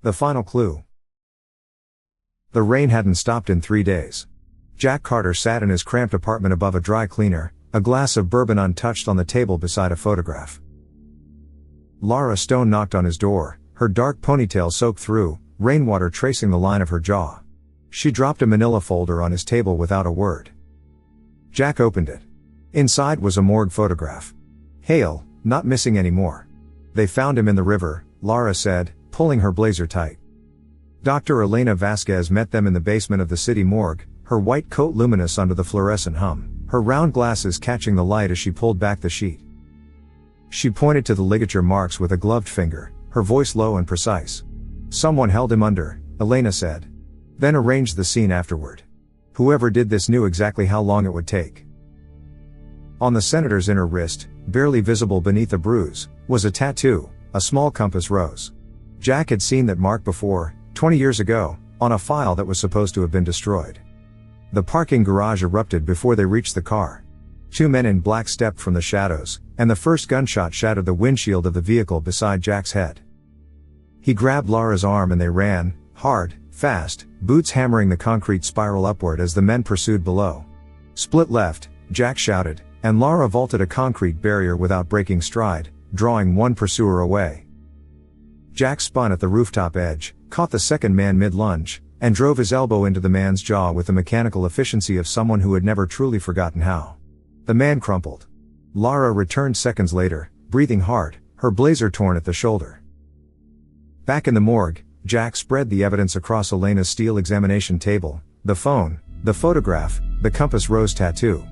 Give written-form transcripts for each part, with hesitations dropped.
The final clue. The rain hadn't stopped in 3 days. Jack Carter sat in his cramped apartment above a dry cleaner, a glass of bourbon untouched on the table beside a photograph. Lara Stone knocked on his door, her dark ponytail soaked through, rainwater tracing the line of her jaw. She dropped a manila folder on his table without a word. Jack opened it. Inside was a morgue photograph. Hale, not missing anymore. They found him in the river, Lara said, pulling her blazer tight. Dr. Elena Vasquez met them in the basement of the city morgue, her white coat luminous under the fluorescent hum, her round glasses catching the light as she pulled back the sheet. She pointed to the ligature marks with a gloved finger, her voice low and precise. Someone held him under, Elena said. Then arranged the scene afterward. Whoever did this knew exactly how long it would take. On the senator's inner wrist, barely visible beneath a bruise, was a tattoo, a small compass rose. Jack had seen that mark before, 20 years ago, on a file that was supposed to have been destroyed. The parking garage erupted before they reached the car. 2 men in black stepped from the shadows, and the first gunshot shattered the windshield of the vehicle beside Jack's head. He grabbed Lara's arm and they ran, hard, fast, boots hammering the concrete spiral upward as the men pursued below. Split left, Jack shouted, and Lara vaulted a concrete barrier without breaking stride, drawing one pursuer away. Jack spun at the rooftop edge, caught the second man mid-lunge, and drove his elbow into the man's jaw with the mechanical efficiency of someone who had never truly forgotten how. The man crumpled. Lara returned seconds later, breathing hard, her blazer torn at the shoulder. Back in the morgue, Jack spread the evidence across Elena's steel examination table, the phone, the photograph, the compass rose tattoo.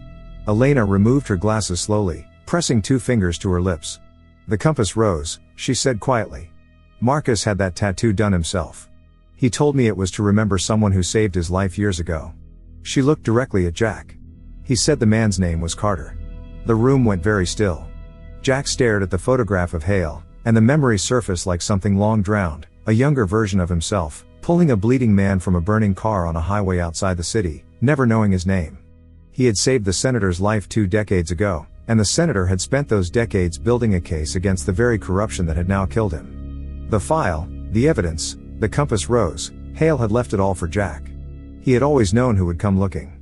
Elena removed her glasses slowly, pressing 2 fingers to her lips. The compass rose, she said quietly. Marcus had that tattoo done himself. He told me it was to remember someone who saved his life years ago. She looked directly at Jack. He said the man's name was Carter. The room went very still. Jack stared at the photograph of Hale, and the memory surfaced like something long drowned, a younger version of himself, pulling a bleeding man from a burning car on a highway outside the city, never knowing his name. He had saved the senator's life 2 decades ago, and the senator had spent those decades building a case against the very corruption that had now killed him. The file, the evidence, the compass rose, Hale had left it all for Jack. He had always known who would come looking.